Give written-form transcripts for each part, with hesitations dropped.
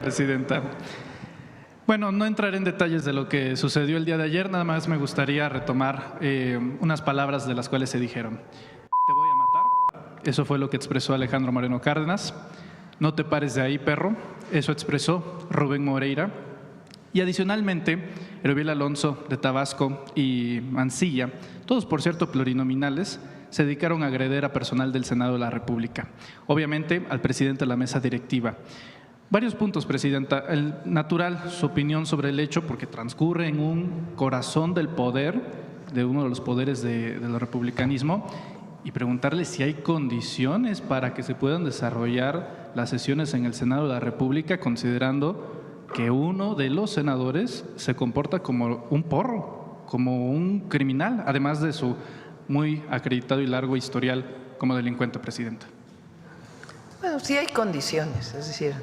Presidenta. Bueno, no entraré en detalles de lo que sucedió el día de ayer, nada más me gustaría retomar unas palabras de las cuales se dijeron. Te voy a matar, eso fue lo que expresó Alejandro Moreno Cárdenas. No te pares de ahí, perro, eso expresó Rubén Moreira. Y adicionalmente, Erubiel Alonso de Tabasco y Mancilla, todos por cierto plurinominales, se dedicaron a agredir a personal del Senado de la República, obviamente al presidente de la mesa directiva. Varios puntos, Presidenta. El natural, su opinión sobre el hecho, porque transcurre en un corazón del poder, de uno de los poderes del republicanismo, y preguntarle si hay condiciones para que se puedan desarrollar las sesiones en el Senado de la República, considerando que uno de los senadores se comporta como un porro, como un criminal, además de su muy acreditado y largo historial como delincuente, Presidenta. Bueno, sí hay condiciones, es decir,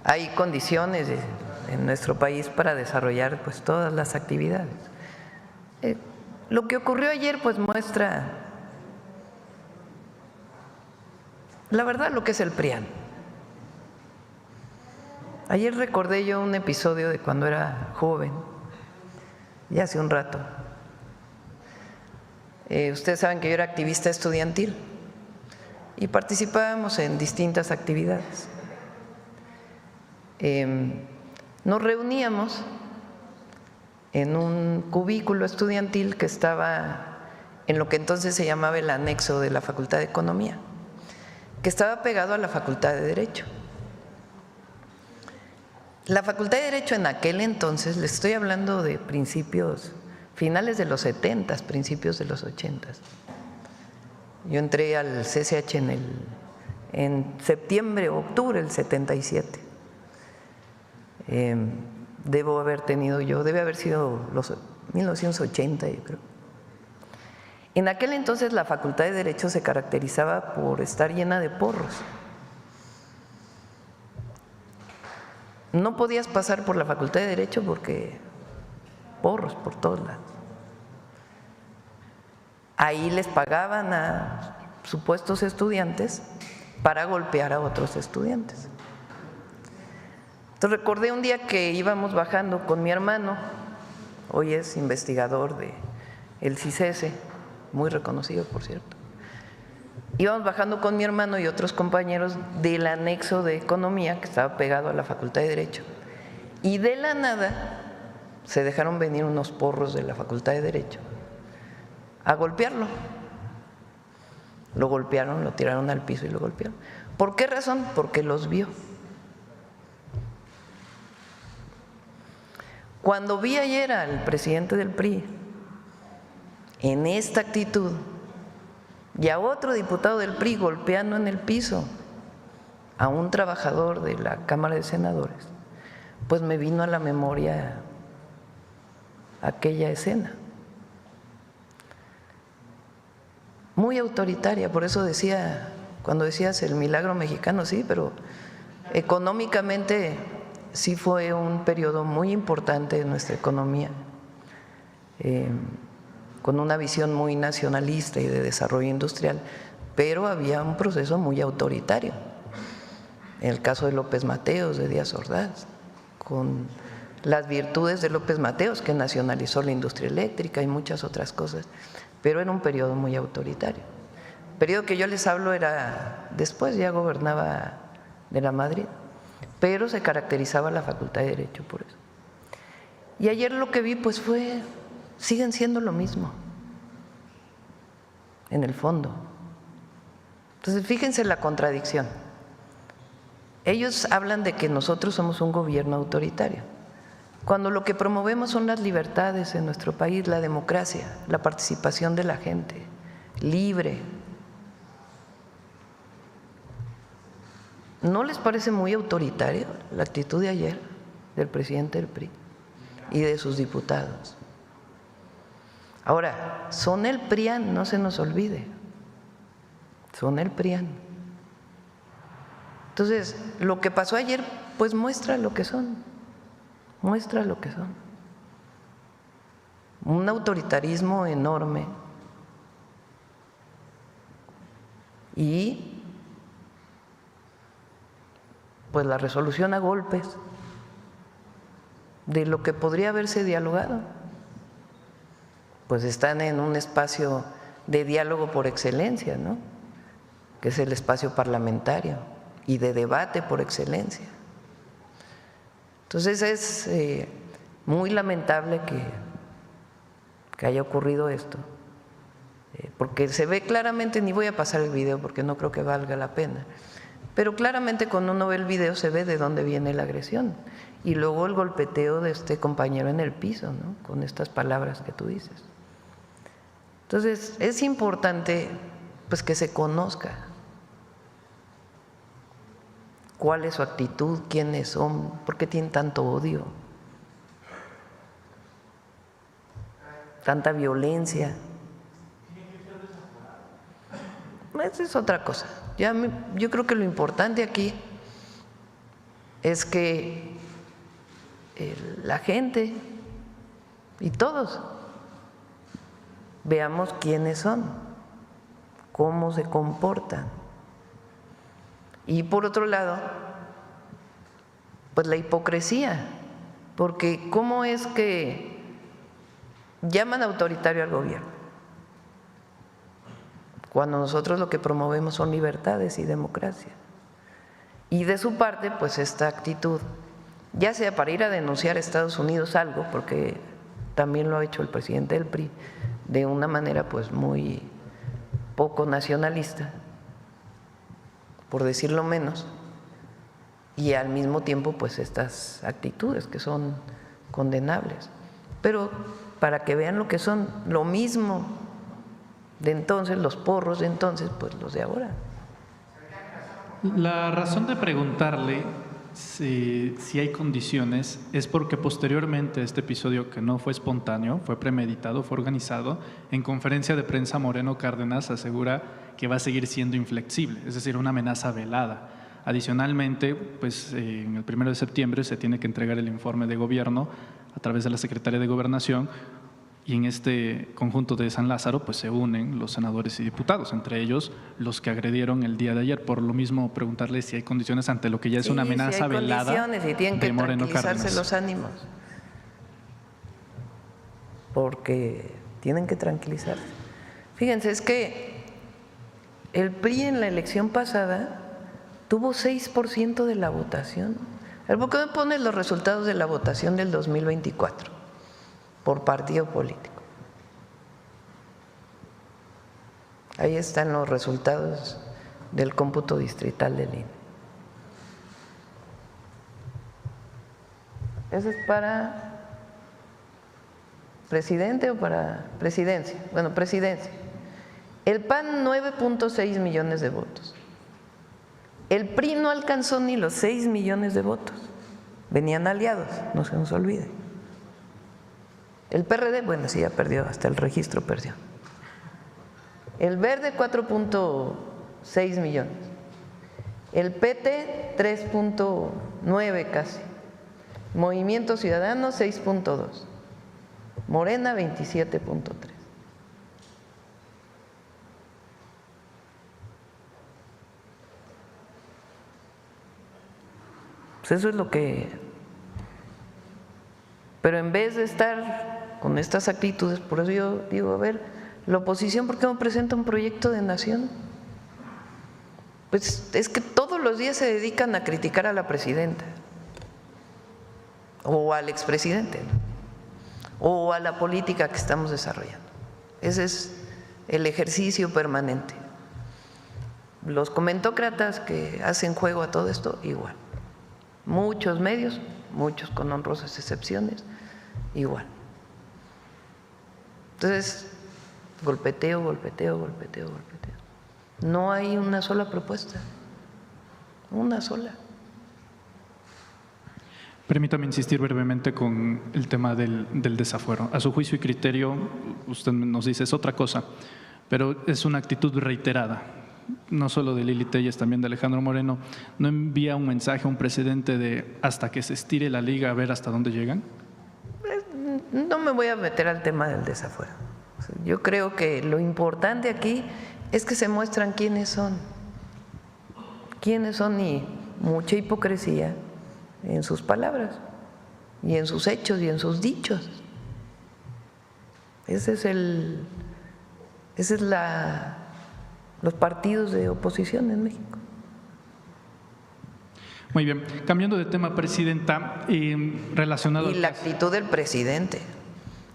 hay condiciones en nuestro país para desarrollar pues todas las actividades. Lo que ocurrió ayer pues muestra la verdad lo que es el PRIAN. Ayer recordé yo un episodio de cuando era joven, ya hace un rato. Ustedes saben que yo era activista estudiantil y participábamos en distintas actividades. Nos reuníamos en un cubículo estudiantil que estaba en lo que entonces se llamaba el anexo de la Facultad de Economía, que estaba pegado a la Facultad de Derecho. La Facultad de Derecho en aquel entonces, les estoy hablando de principios, finales de los 70, principios de los 80. Yo entré al CCH en septiembre o octubre del 77. Debe haber sido los 1980, yo creo. En aquel entonces la Facultad de Derecho se caracterizaba por estar llena de porros. No podías pasar por la Facultad de Derecho porque porros por todos lados. Ahí les pagaban a supuestos estudiantes para golpear a otros estudiantes. Entonces recordé un día que íbamos bajando con mi hermano, hoy es investigador del CICESE, muy reconocido por cierto. Íbamos bajando con mi hermano y otros compañeros del anexo de Economía que estaba pegado a la Facultad de Derecho, y de la nada se dejaron venir unos porros de la Facultad de Derecho a golpearlo. Lo golpearon, lo tiraron al piso y lo golpearon. ¿Por qué razón? Porque los vio. Cuando vi ayer al presidente del PRI en esta actitud y a otro diputado del PRI golpeando en el piso a un trabajador de la Cámara de Senadores, pues me vino a la memoria aquella escena. Muy autoritaria, por eso decía, cuando decías el milagro mexicano, sí, pero económicamente sí fue un periodo muy importante de nuestra economía, con una visión muy nacionalista y de desarrollo industrial, pero había un proceso muy autoritario. En el caso de López Mateos, de Díaz Ordaz, con las virtudes de López Mateos, que nacionalizó la industria eléctrica y muchas otras cosas, pero era un periodo muy autoritario. El periodo que yo les hablo era después, ya gobernaba de la Madrid, pero se caracterizaba la Facultad de Derecho por eso. Y ayer lo que vi pues siguen siendo lo mismo, en el fondo. Entonces fíjense la contradicción. Ellos hablan de que nosotros somos un gobierno autoritario, cuando lo que promovemos son las libertades en nuestro país, la democracia, la participación de la gente, libre. ¿No les parece muy autoritario la actitud de ayer del presidente del PRI y de sus diputados? Ahora, son el PRIAN, no se nos olvide, son el PRIAN. Entonces, lo que pasó ayer pues muestra lo que son, un autoritarismo enorme y pues la resolución a golpes de lo que podría haberse dialogado. Pues están en un espacio de diálogo por excelencia, ¿no? Que es el espacio parlamentario y de debate por excelencia. Entonces es muy lamentable que haya ocurrido esto, porque se ve claramente, ni voy a pasar el video porque no creo que valga la pena, pero claramente cuando uno ve el video se ve de dónde viene la agresión y luego el golpeteo de este compañero en el piso, ¿no? Con estas palabras que tú dices. Entonces es importante pues que se conozca cuál es su actitud, quiénes son, por qué tienen tanto odio, tanta violencia. Esa es otra cosa. Yo creo que lo importante aquí es que la gente y todos veamos quiénes son, cómo se comportan. Y por otro lado, pues la hipocresía, porque ¿cómo es que llaman autoritario al gobierno cuando nosotros lo que promovemos son libertades y democracia? Y de su parte, pues esta actitud, ya sea para ir a denunciar a Estados Unidos algo, porque también lo ha hecho el presidente del PRI, de una manera pues muy poco nacionalista, por decirlo menos, y al mismo tiempo pues estas actitudes que son condenables. Pero para que vean lo que son, lo mismo de entonces, los porros de entonces, pues los de ahora. La razón de preguntarle si hay condiciones es porque posteriormente a este episodio, que no fue espontáneo, fue premeditado, fue organizado, en conferencia de prensa Moreno Cárdenas asegura que va a seguir siendo inflexible, es decir, una amenaza velada. Adicionalmente, pues en el 1 de septiembre se tiene que entregar el informe de gobierno a través de la Secretaría de Gobernación, y en este conjunto de San Lázaro pues se unen los senadores y diputados, entre ellos los que agredieron el día de ayer. Por lo mismo, preguntarle si hay condiciones ante lo que ya es una amenaza velada y tienen que de Moreno tranquilizarse Cárdenas. los ánimos, porque tienen que tranquilizarse. Fíjense, es que el PRI en la elección pasada tuvo 6% de la votación. ¿Por qué me pones los resultados de la votación del 2024? Por partido político. Ahí están los resultados del cómputo distrital del INE. ¿Eso es para presidente o para presidencia? Bueno, presidencia. El PAN 9.6 millones de votos. El PRI no alcanzó ni los 6 millones de votos. Venían aliados, no se nos olvide. El PRD, bueno, sí, ya perdió, hasta el registro perdió. El Verde, 4.6 millones. El PT, 3.9 casi. Movimiento Ciudadano, 6.2. Morena, 27.3. Pues eso es lo que… Pero en vez de estar con estas actitudes, por eso yo digo, a ver, la oposición, ¿por qué no presenta un proyecto de nación? Pues es que todos los días se dedican a criticar a la presidenta o al expresidente, ¿no? O a la política que estamos desarrollando. Ese es el ejercicio permanente. Los comentócratas que hacen juego a todo esto, igual. Muchos medios, muchos con honrosas excepciones, igual. Entonces, golpeteo, golpeteo, golpeteo, golpeteo. No hay una sola propuesta, una sola. Permítame insistir brevemente con el tema del desafuero. A su juicio y criterio, usted nos dice es otra cosa, pero es una actitud reiterada, no solo de Lili Téllez, también de Alejandro Moreno. ¿No envía un mensaje a un presidente de hasta que se estire la liga a ver hasta dónde llegan? No me voy a meter al tema del desafuero. Yo creo que lo importante aquí es que se muestran quiénes son y mucha hipocresía en sus palabras y en sus hechos y en sus dichos. Ese es los partidos de oposición en México. Muy bien. Cambiando de tema, Presidenta, relacionado… Y la actitud del presidente.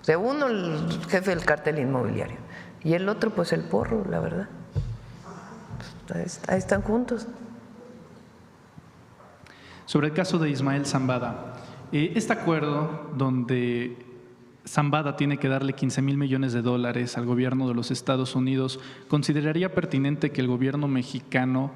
O sea, uno el jefe del cártel inmobiliario y el otro pues el porro, la verdad. Ahí están juntos. Sobre el caso de Ismael Zambada, este acuerdo donde Zambada tiene que darle 15,000 millones de dólares al gobierno de los Estados Unidos, ¿consideraría pertinente que el gobierno mexicano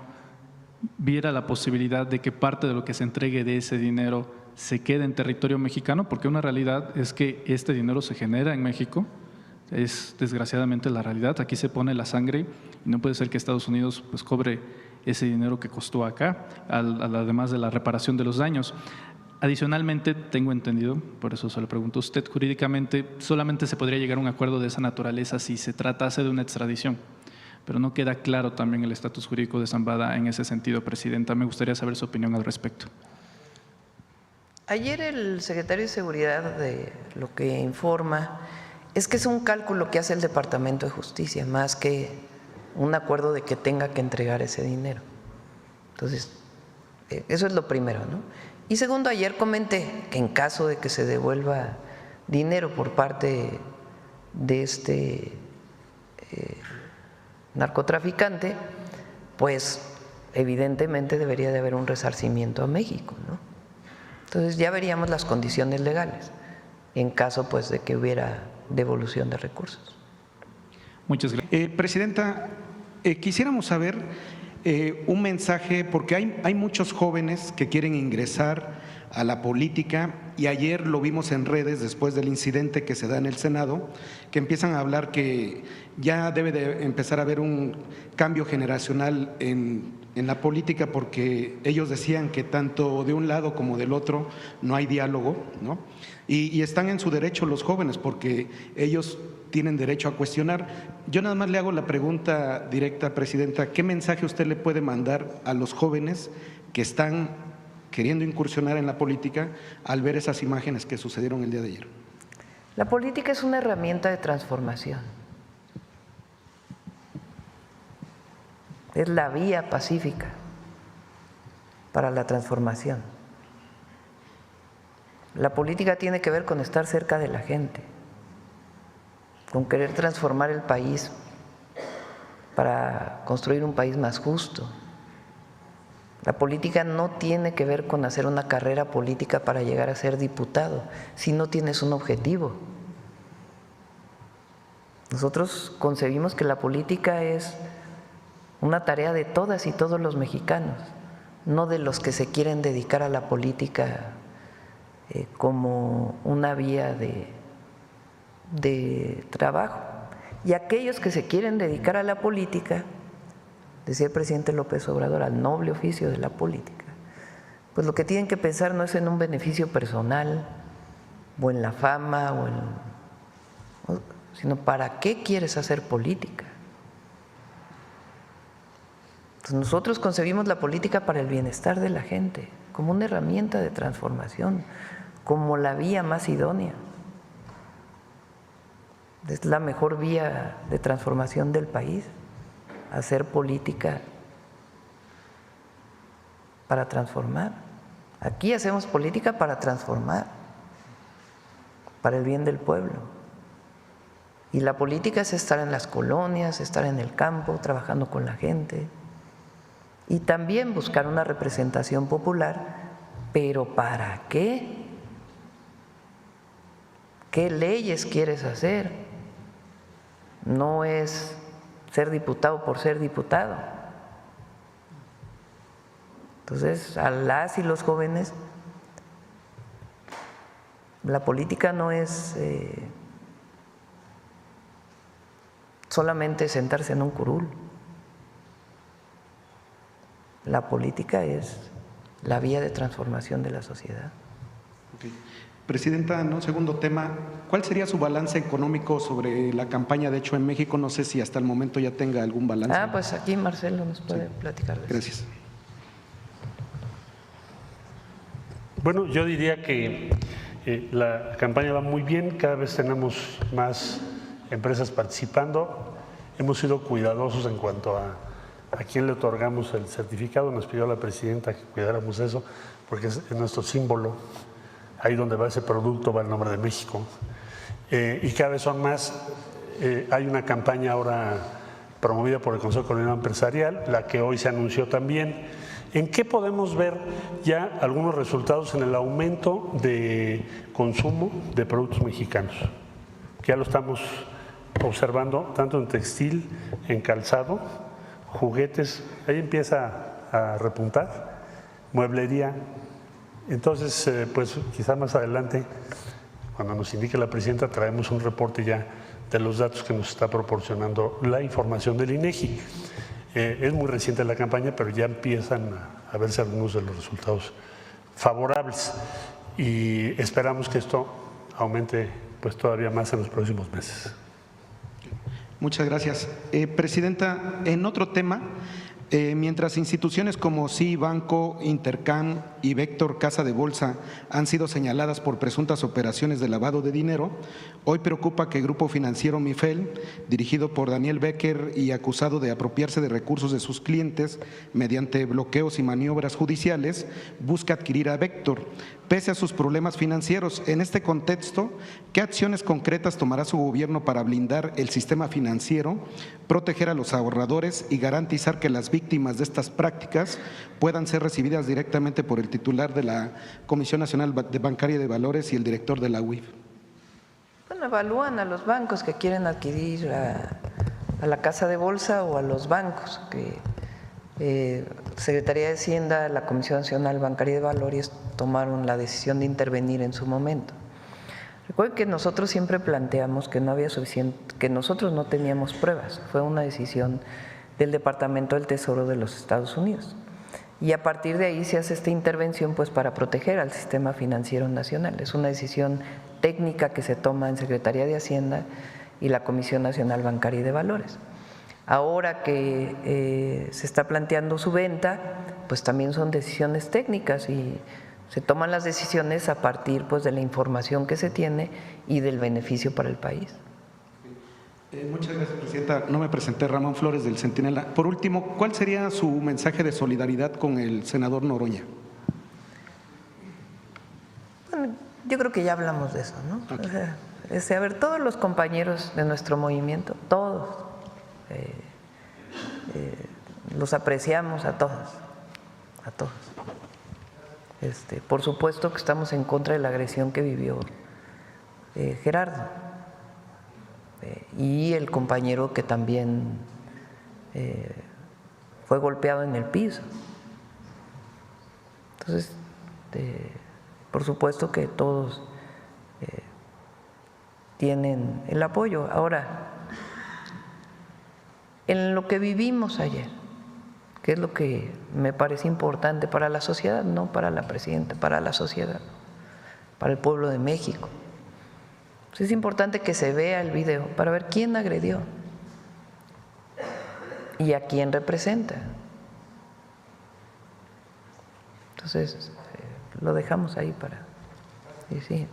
viera la posibilidad de que parte de lo que se entregue de ese dinero se quede en territorio mexicano? Porque una realidad es que este dinero se genera en México, es desgraciadamente la realidad, aquí se pone la sangre y no puede ser que Estados Unidos pues cobre ese dinero que costó acá, además de la reparación de los daños. Adicionalmente, tengo entendido, por eso se lo pregunto a usted, jurídicamente solamente se podría llegar a un acuerdo de esa naturaleza si se tratase de una extradición, pero no queda claro también el estatus jurídico de Zambada en ese sentido, Presidenta. Me gustaría saber su opinión al respecto. Ayer el secretario de Seguridad de lo que informa es que es un cálculo que hace el Departamento de Justicia, más que un acuerdo de que tenga que entregar ese dinero. Entonces, eso es lo primero, ¿no? Y segundo, ayer comenté que en caso de que se devuelva dinero por parte de este narcotraficante, pues evidentemente debería de haber un resarcimiento a México, ¿no? Entonces ya veríamos las condiciones legales en caso pues de que hubiera devolución de recursos. Muchas gracias. Presidenta, quisiéramos saber un mensaje, porque hay muchos jóvenes que quieren ingresar a la política y ayer lo vimos en redes después del incidente que se da en el Senado, que empiezan a hablar que ya debe de empezar a haber un cambio generacional en la política, porque ellos decían que tanto de un lado como del otro no hay diálogo, ¿no? Y están en su derecho los jóvenes, porque ellos tienen derecho a cuestionar. Yo nada más le hago la pregunta directa, Presidenta, ¿qué mensaje usted le puede mandar a los jóvenes que están queriendo incursionar en la política al ver esas imágenes que sucedieron el día de ayer? La política es una herramienta de transformación. Es la vía pacífica para la transformación. La política tiene que ver con estar cerca de la gente, con querer transformar el país para construir un país más justo. La política no tiene que ver con hacer una carrera política para llegar a ser diputado, si no tienes un objetivo. Nosotros concebimos que la política es una tarea de todas y todos los mexicanos, no de los que se quieren dedicar a la política como una vía de trabajo. Y aquellos que se quieren dedicar a la política, decía el presidente López Obrador, al noble oficio de la política, pues lo que tienen que pensar no es en un beneficio personal o en la fama sino para qué quieres hacer política. Entonces nosotros concebimos la política para el bienestar de la gente, como una herramienta de transformación, como la vía más idónea. Es la mejor vía de transformación del país, hacer política para transformar. Aquí hacemos política para transformar, para el bien del pueblo. Y la política es estar en las colonias, estar en el campo, trabajando con la gente y también buscar una representación popular. ¿Pero para qué? ¿Qué leyes quieres hacer? No es ser diputado por ser diputado. Entonces, a las y los jóvenes, la política no es solamente sentarse en un curul. La política es la vía de transformación de la sociedad. Okay. Presidenta, ¿no? Segundo tema, ¿cuál sería su balance económico sobre la campaña de Hecho en México? No sé si hasta el momento ya tenga algún balance. Pues aquí Marcelo nos puede platicar de eso. Gracias. Bueno, yo diría que la campaña va muy bien, cada vez tenemos más empresas participando. Hemos sido cuidadosos en cuanto a quién le otorgamos el certificado. Nos pidió la presidenta que cuidáramos eso, porque es nuestro símbolo. Ahí donde va ese producto va el nombre de México. Y cada vez son más. Hay una campaña ahora promovida por el Consejo Coordinador Empresarial, la que hoy se anunció también. ¿En qué podemos ver ya algunos resultados en el aumento de consumo de productos mexicanos? Que ya lo estamos observando tanto en textil, en calzado, juguetes, ahí empieza a repuntar, mueblería. Entonces, pues quizá más adelante, cuando nos indique la presidenta, traemos un reporte ya de los datos que nos está proporcionando la información del INEGI. Es muy reciente la campaña, pero ya empiezan a verse algunos de los resultados favorables y esperamos que esto aumente pues todavía más en los próximos meses. Muchas gracias. Presidenta, en otro tema, mientras instituciones como Banco, Intercam y Vector Casa de Bolsa han sido señaladas por presuntas operaciones de lavado de dinero, hoy preocupa que el grupo financiero Mifel, dirigido por Daniel Becker y acusado de apropiarse de recursos de sus clientes mediante bloqueos y maniobras judiciales, busca adquirir a Vector. Pese a sus problemas financieros, en este contexto, ¿qué acciones concretas tomará su gobierno para blindar el sistema financiero, proteger a los ahorradores y garantizar que las víctimas de estas prácticas puedan ser recibidas directamente por el titular de la Comisión Nacional Bancaria de Valores y el director de la UIF? Bueno, evalúan a los bancos que quieren adquirir a la Casa de Bolsa o a los bancos que Secretaría de Hacienda, la Comisión Nacional Bancaria de Valores tomaron la decisión de intervenir en su momento. Recuerden que nosotros siempre planteamos que no había suficiente, que nosotros no teníamos pruebas. Fue una decisión del Departamento del Tesoro de los Estados Unidos. Y a partir de ahí se hace esta intervención pues para proteger al sistema financiero nacional. Es una decisión técnica que se toma en Secretaría de Hacienda y la Comisión Nacional Bancaria de Valores. Ahora que se está planteando su venta, pues también son decisiones técnicas y se toman las decisiones a partir pues de la información que se tiene y del beneficio para el país. Muchas gracias, presidenta. No me presenté, Ramón Flores del Centinela. Por último, ¿cuál sería su mensaje de solidaridad con el senador Noroña? Bueno, yo creo que ya hablamos de eso, ¿no? Okay. O sea, a ver, todos los compañeros de nuestro movimiento, todos, los apreciamos a todos, a todos. Por supuesto que estamos en contra de la agresión que vivió Gerardo y el compañero que también fue golpeado en el piso. Entonces, por supuesto que todos tienen el apoyo. Ahora, en lo que vivimos ayer, que es lo que me parece importante para la sociedad, no para la presidenta, para la sociedad, para el pueblo de México. Pues es importante que se vea el video para ver quién agredió y a quién representa. Entonces, lo dejamos ahí para… Sí.